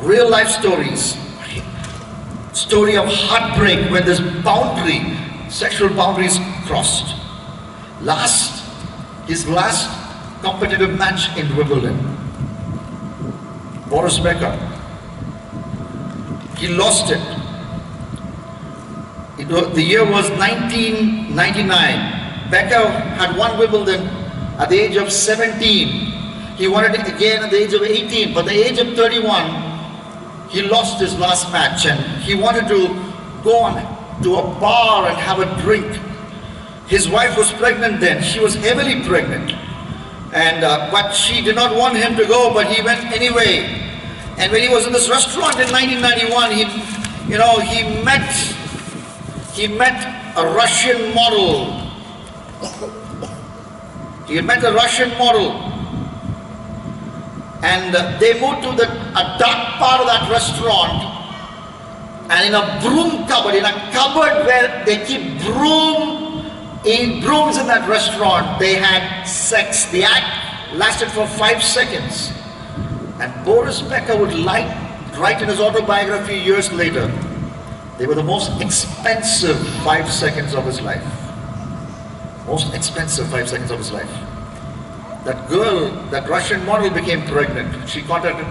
real life stories. Story of heartbreak when this boundary, sexual boundaries crossed. His last competitive match in Wimbledon, Boris Becker, he lost it. The year was 1999. Becker had won Wimbledon at the age of 17. He won it again at the age of 18, but at the age of 31, he lost his last match and he wanted to go on to a bar and have a drink. His wife was pregnant then. She was heavily pregnant. But she did not want him to go, but he went anyway. And when he was in this restaurant in 1991, he met a Russian model. He had met a Russian model. And they moved to a dark part of that restaurant, and in a broom cupboard, in a cupboard where they keep brooms in that restaurant, they had sex. The act lasted for 5 seconds. And Boris Becker would write in his autobiography years later, they were the most expensive 5 seconds of his life. Most expensive 5 seconds of his life. That girl, that Russian model, became pregnant. She contacted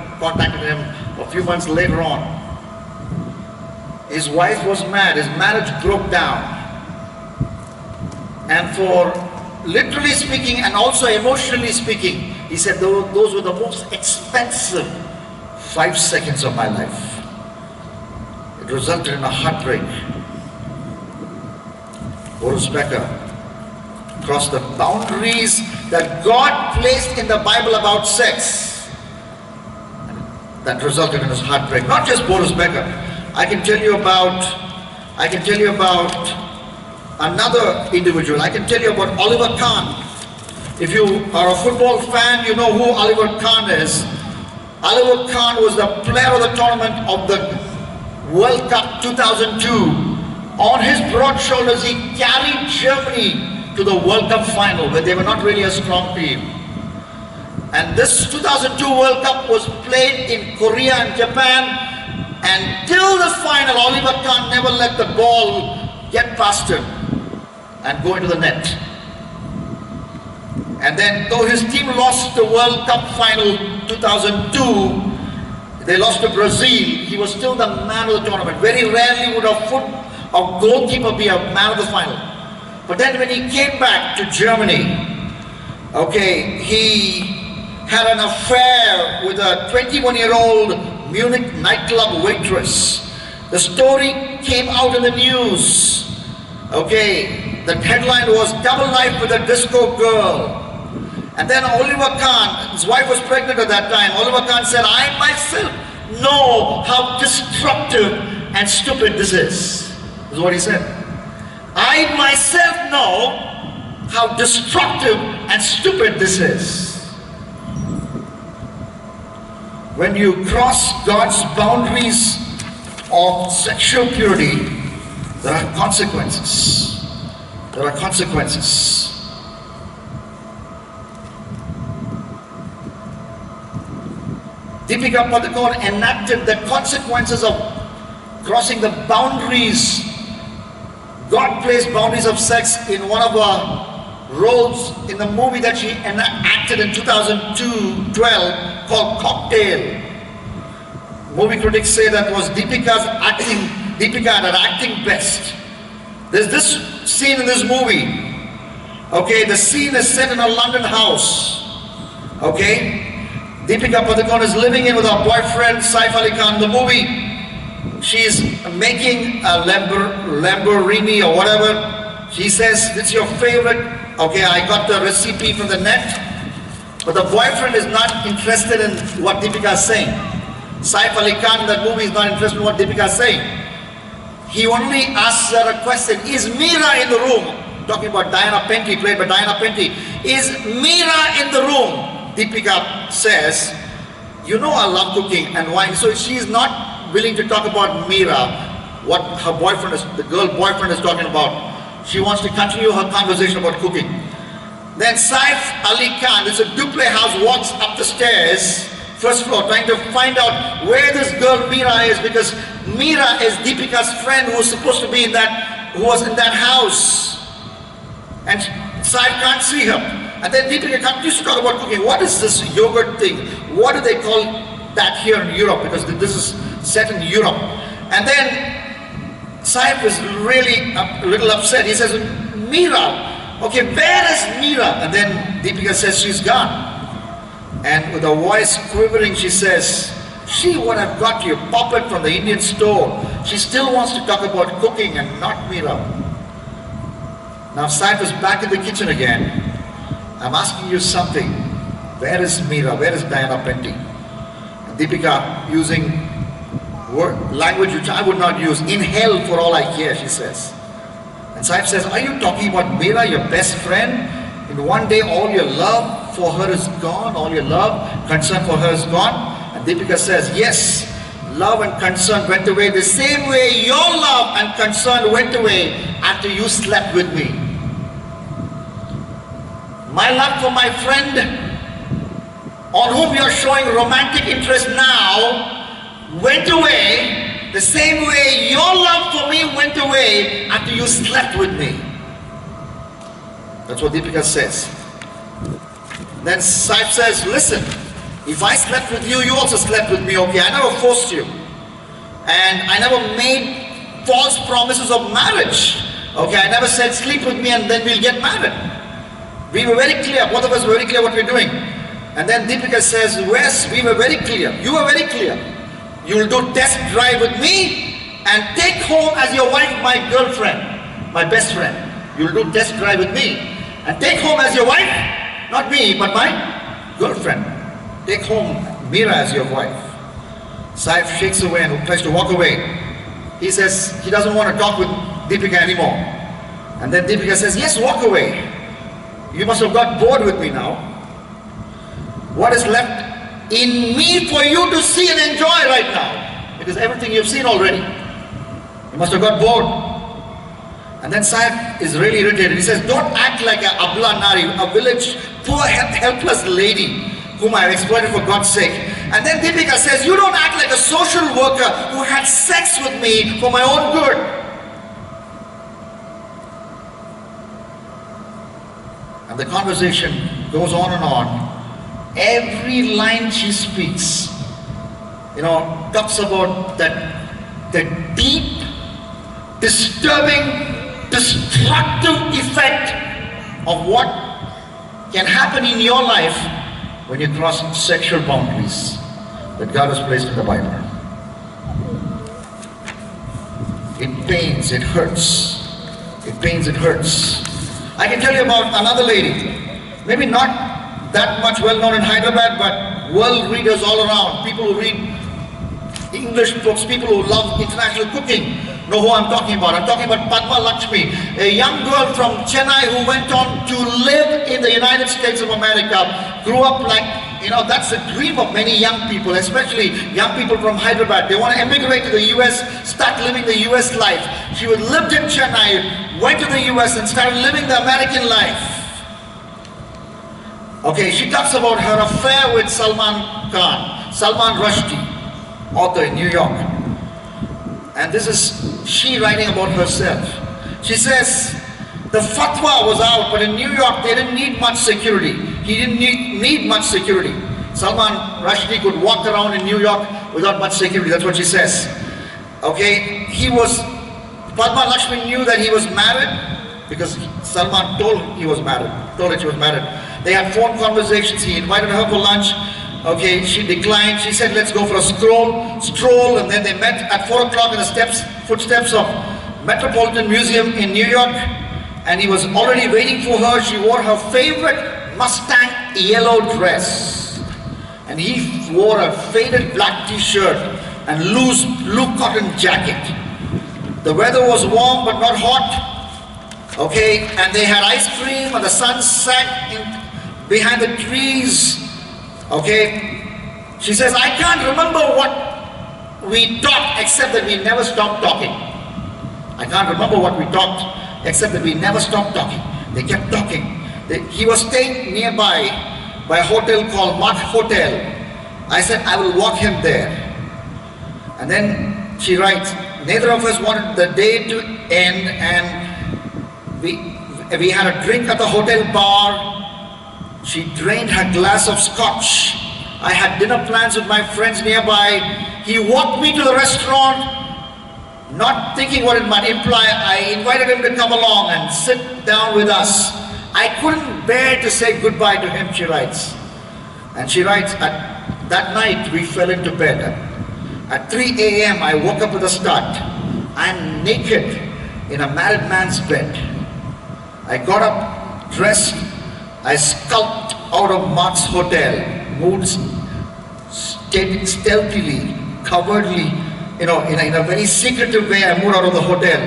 him a few months later on. His wife was mad. His marriage broke down. And for literally speaking and also emotionally speaking, he said those were the most expensive 5 seconds of my life. It resulted in a heartbreak. Boris Becker crossed the boundaries that God placed in the Bible about sex. That resulted in his heartbreak. Not just Boris Becker. I can tell you about another individual. I can tell you about Oliver Kahn. If you are a football fan, you know who Oliver Kahn is. Oliver Kahn was the player of the tournament of the World Cup 2002. On his broad shoulders, he carried Germany to the World Cup final, where they were not really a strong team. And this 2002 World Cup was played in Korea and Japan, and till the final, Oliver Kahn never let the ball get past him and go into the net. And then, though his team lost the World Cup final 2002, they lost to Brazil, he was still the man of the tournament. Very rarely would a goalkeeper be a man of the final. But then when he came back to Germany, okay, he had an affair with a 21-year-old Munich nightclub waitress. The story came out in the news. Okay, the headline was "Double Life with a Disco Girl." And then Oliver Kahn, his wife was pregnant at that time, Oliver Kahn said, "I myself know how destructive and stupid this is." This is what he said. "I myself know how destructive and stupid this is." When you cross God's boundaries of sexual purity, there are consequences. There are consequences. Geethika enacted the consequences of crossing the boundaries. God placed boundaries of sex in one of her roles in the movie that she acted in 2012 called Cocktail. Movie critics say that was Geethika at her acting best. There's this scene in this movie. Okay, the scene is set in a London house. Okay, Geethika is living in with her boyfriend Saif Ali Khan. The movie, she's making a Lamborghini or whatever. She says, "It's your favorite." Okay, I got the recipe from the net. But the boyfriend is not interested in what Geethika is saying. Saif Ali Khan in that movie is not interested in what Geethika is saying. He only asks her a question: "Is Meera in the room?" Talking about Diana Penty, played by Diana Penty. "Is Meera in the room?" Geethika says, "You know I love cooking and wine." So she's not willing to talk about Meera, what her boyfriend is, the girl boyfriend is talking about. She wants to continue her conversation about cooking. Then Saif Ali Khan, it's a duplex house, walks up the stairs first floor, trying to find out where this girl Meera is, because Meera is Deepika's friend who was supposed to be in that, who was in that house. And Saif can't see her. And then Geethika continues to talk about cooking. What is this yogurt thing? What do they call that here in Europe? Because this is set in Europe. And then Saif is really a little upset. He says, Meera, okay, where is Meera? And then Geethika says, she's gone. And with her voice quivering, she says, she would have got you puppet from the Indian store. She still wants to talk about cooking and not Meera. Now Saif is back in the kitchen again. I'm asking you something. Where is Meera? Where is Diana Penty? And Geethika, using language which I would not use, in hell for all I care, she says. And Saif says, are you talking about Meera, your best friend? In one day all your love for her is gone, all your love, concern for her is gone. And Geethika says, yes, love and concern went away the same way your love and concern went away after you slept with me. My love for my friend, on whom you are showing romantic interest now, went away the same way your love for me went away after you slept with me. That's what Geethika says. Then Saif says, listen, if I slept with you, you also slept with me, okay? I never forced you. And I never made false promises of marriage. Okay, I never said sleep with me and then we'll get married. We were very clear, both of us were very clear what we're doing. And then Geethika says, yes, we were very clear. You were very clear. You will do test drive with me and take home as your wife my girlfriend, my best friend. You will do test drive with me and take home as your wife, not me, but my girlfriend. Take home Meera as your wife. Saif shakes away and tries to walk away. He says he doesn't want to talk with Geethika anymore. And then Geethika says, yes, walk away. You must have got bored with me now. What is left in me for you to see and enjoy right now? Because everything you've seen already. You must have got bored. And then Saif is really irritated. He says, don't act like a abla nari, a village, poor, helpless lady whom I have exploited for God's sake. And then Geethika says, you don't act like a social worker who had sex with me for my own good. And the conversation goes on and on. Every line she speaks, talks about the deep, disturbing, destructive effect of what can happen in your life when you cross sexual boundaries that God has placed in the Bible. It pains, it hurts. It pains, it hurts. I can tell you about another lady, maybe not that much well known in Hyderabad, but world readers all around, people who read English books, people who love international cooking, know who I'm talking about. I'm talking about Padma Lakshmi, a young girl from Chennai who went on to live in the United States of America, grew up like, that's the dream of many young people, especially young people from Hyderabad. They want to emigrate to the US, start living the US life. She lived in Chennai, went to the US and started living the American life. Okay, she talks about her affair with Salman Rushdie, author in New York. And this is she writing about herself. She says, the fatwa was out, but in New York they didn't need much security. He didn't need much security. Salman Rushdie could walk around in New York without much security. That's what she says. Okay, Padma Lakshmi knew that he was married because Salman told her she was married. They had phone conversations. He invited her for lunch. Okay, she declined. She said, let's go for a stroll, and then they met at 4 o'clock in the footsteps of Metropolitan Museum in New York, and he was already waiting for her. She wore her favorite Mustang yellow dress, and he wore a faded black t-shirt and loose blue cotton jacket. The weather was warm but not hot. Okay, and they had ice cream, and the sun set behind the trees. Okay, she says, I can't remember what we talked except that we never stopped talking. I can't remember what we talked except that we never stopped talking. They kept talking. He was staying nearby by a hotel called Mott Hotel. I said, I will walk him there. And then she writes, neither of us wanted the day to end, and we had a drink at the hotel bar. She drained her glass of scotch. I had dinner plans with my friends nearby. He walked me to the restaurant. Not thinking what it might imply, I invited him to come along and sit down with us. I couldn't bear to say goodbye to him, she writes. And she writes, that night we fell into bed. At 3 a.m. I woke up with a start. I'm naked in a married man's bed. I got up, dressed, I skulked out of Mark's hotel, moved stealthily, covertly, in a very secretive way. I moved out of the hotel,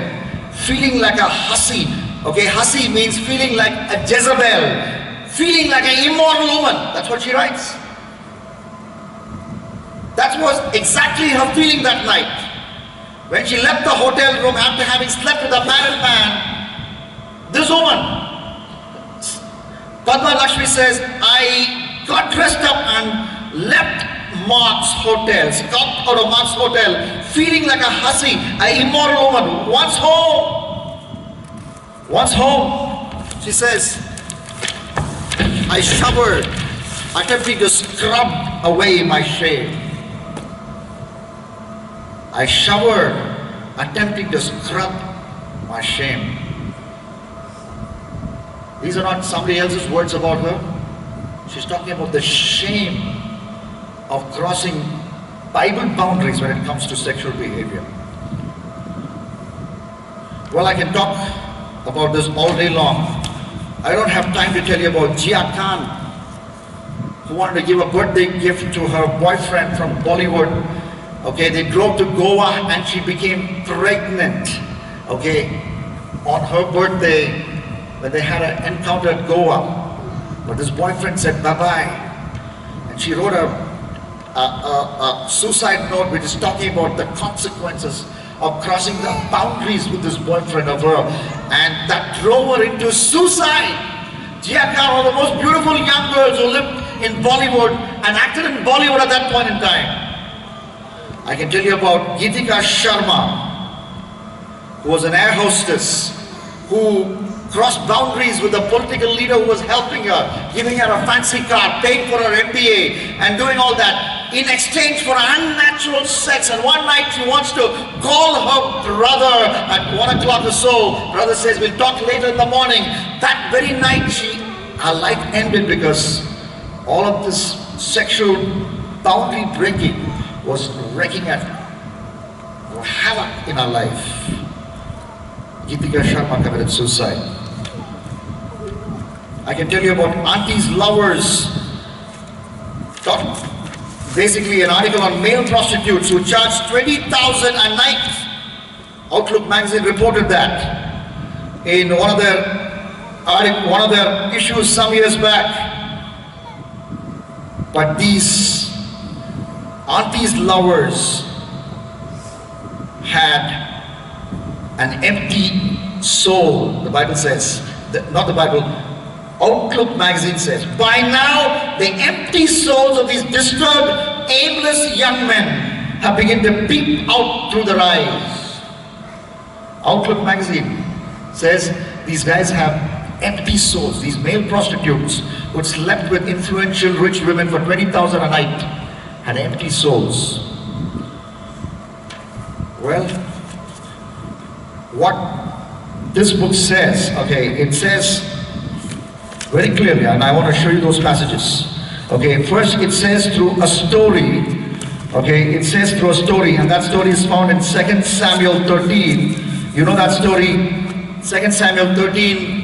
feeling like a hussy. Okay, hussy means feeling like a Jezebel, feeling like an immoral woman. That's what she writes. That was exactly her feeling that night. When she left the hotel room after having slept with a married man, this woman, Padma Lakshmi says, I got dressed up and left Mark's hotel, skulked out of Mark's hotel, feeling like a hussy, an immoral woman. Once home, she says, I showered, attempting to scrub away my shame. I showered, attempting to scrub my shame. These are not somebody else's words about her. She's talking about the shame of crossing Bible boundaries when it comes to sexual behavior. Well, I can talk about this all day long. I don't have time to tell you about Jiah Khan, who wanted to give a birthday gift to her boyfriend from Bollywood. Okay, they drove to Goa and she became pregnant. Okay, on her birthday, when they had an encounter at Goa. But this boyfriend said bye-bye. And she wrote a suicide note which is talking about the consequences of crossing the boundaries with this boyfriend of her, and that drove her into suicide. Jiah Khan, one of the most beautiful young girls who lived in Bollywood and acted in Bollywood at that point in time. I can tell you about Geethika Sharma, who was an air hostess, who crossed boundaries with the political leader who was helping her, giving her a fancy car, paying for her MBA, and doing all that in exchange for unnatural sex. And one night she wants to call her brother at 1 o'clock or so. Brother says, we'll talk later in the morning. That very night her life ended because all of this sexual boundary breaking was wrecking havoc in her life. Geethika Sharma committed suicide. I can tell you about Auntie's lovers. Basically an article on male prostitutes who charge 20,000 a night. Outlook magazine reported that in one of their issues some years back. But these Auntie's lovers had an empty soul, the Bible says. Not the Bible, Outlook magazine says. By now, the empty souls of these disturbed, aimless young men have begun to peep out through their eyes. Outlook magazine says these guys have empty souls. These male prostitutes who had slept with influential rich women for 20,000 a night had empty souls. Well, what this book says, okay, it says very clearly, and I want to show you those passages. Okay, first it says through a story, okay, it says through a story, and that story is found in 2 Samuel 13. You know that story, 2 Samuel 13,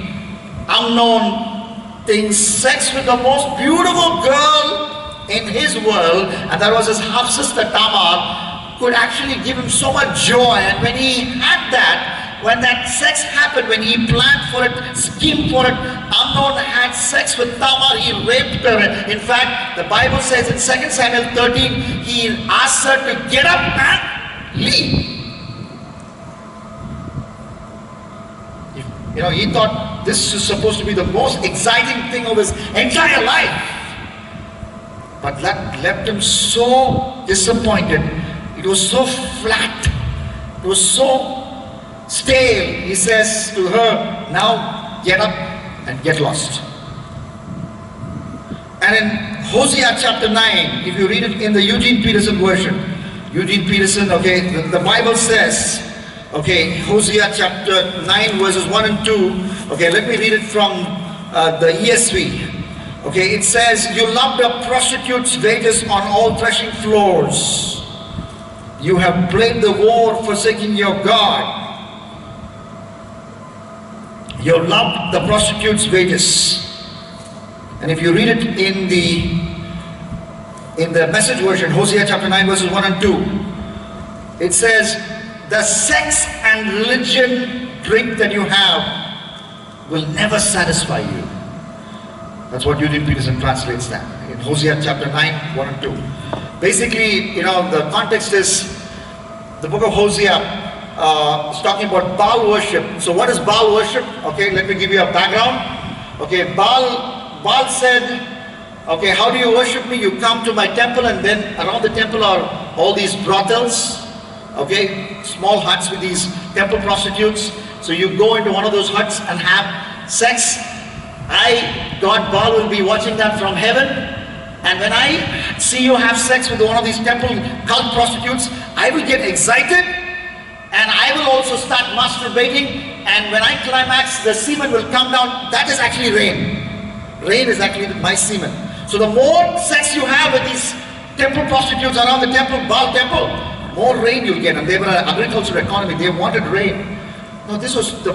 Amnon thinks sex with the most beautiful girl in his world, and that was his half-sister Tamar, could actually give him so much joy. And when he had that, when that sex happened, when he planned for it, schemed for it, Amnon had sex with Tamar, he raped her. In fact, the Bible says in 2 Samuel 13, he asked her to get up and leave. You know, he thought this is supposed to be the most exciting thing of his entire life. But that left him so disappointed. It was so flat. It was so stale. He says to her, now get up and get lost. And in Hosea chapter 9, if you read it in the Eugene Peterson version, Eugene Peterson, okay, the Bible says, okay, Hosea chapter 9 verses 1 and 2, okay, let me read it from the ESV. Okay, it says, you loved a prostitute's wages on all threshing floors. You have played the war, forsaking your God. You loved the prostitute's wages. And if you read it in the Message version, Hosea chapter 9 verses 1 and 2, it says, the sex and religion drink that you have will never satisfy you. That's what Eugene Peterson translates that in Hosea chapter 9, 1 and 2. Basically, you know, the context is the book of Hosea is talking about Baal worship. So what is Baal worship? Okay, let me give you a background. Okay, Baal said, okay, how do you worship me? You come to my temple, and then around the temple are all these brothels, okay, small huts with these temple prostitutes. So you go into one of those huts and have sex. God Baal will be watching that from heaven, and when I see you have sex with one of these temple cult prostitutes, I will get excited, and I will also start masturbating, and when I climax, the semen will come down. That is actually rain. Rain is actually my semen. So the more sex you have with these temple prostitutes around the temple, Baal temple, more rain you'll get. And they were an agricultural economy. They wanted rain. No, this was the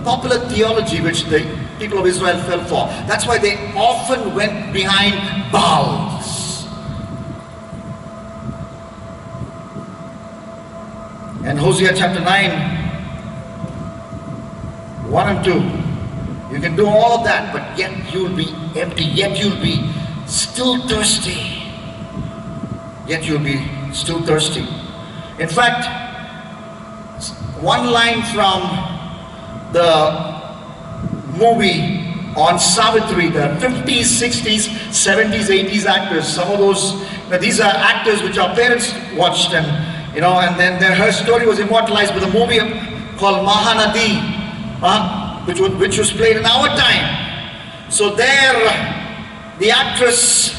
popular theology which the people of Israel fell for. That's why they often went behind Baals. And Hosea chapter 9, 1 and 2, you can do all of that, but yet you'll be empty, yet you'll be still thirsty. Yet you'll be still thirsty. In fact, one line from the movie on Savitri, the 50s, 60s, 70s, 80s actors, some of those, these are actors which our parents watched, and and then her story was immortalized with a movie called Mahanadi, which was played in our time. So there, the actress,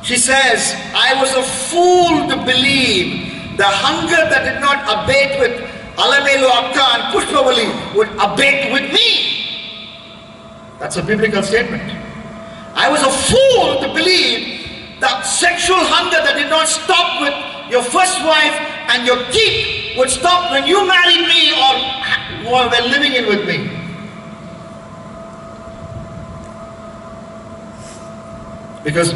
she says, I was a fool to believe the hunger that did not abate with Alamelu Akka and Pushpavali would abate with me. That's a biblical statement. I was a fool to believe that sexual hunger that did not stop with your first wife and your kid would stop when you married me or were living in with me. Because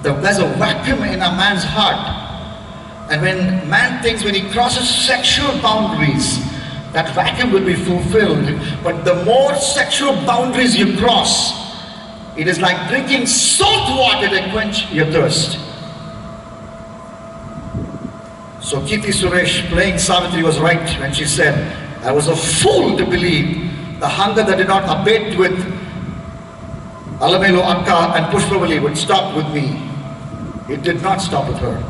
there's a vacuum in a man's heart. And when man thinks, when he crosses sexual boundaries, that vacuum will be fulfilled. But the more sexual boundaries you cross, it is like drinking salt water to quench your thirst. So Kirti Suresh playing Savitri was right when she said, I was a fool to believe the hunger that did not abate with Alamelu Akka and Pushpavali would stop with me. It did not stop with her.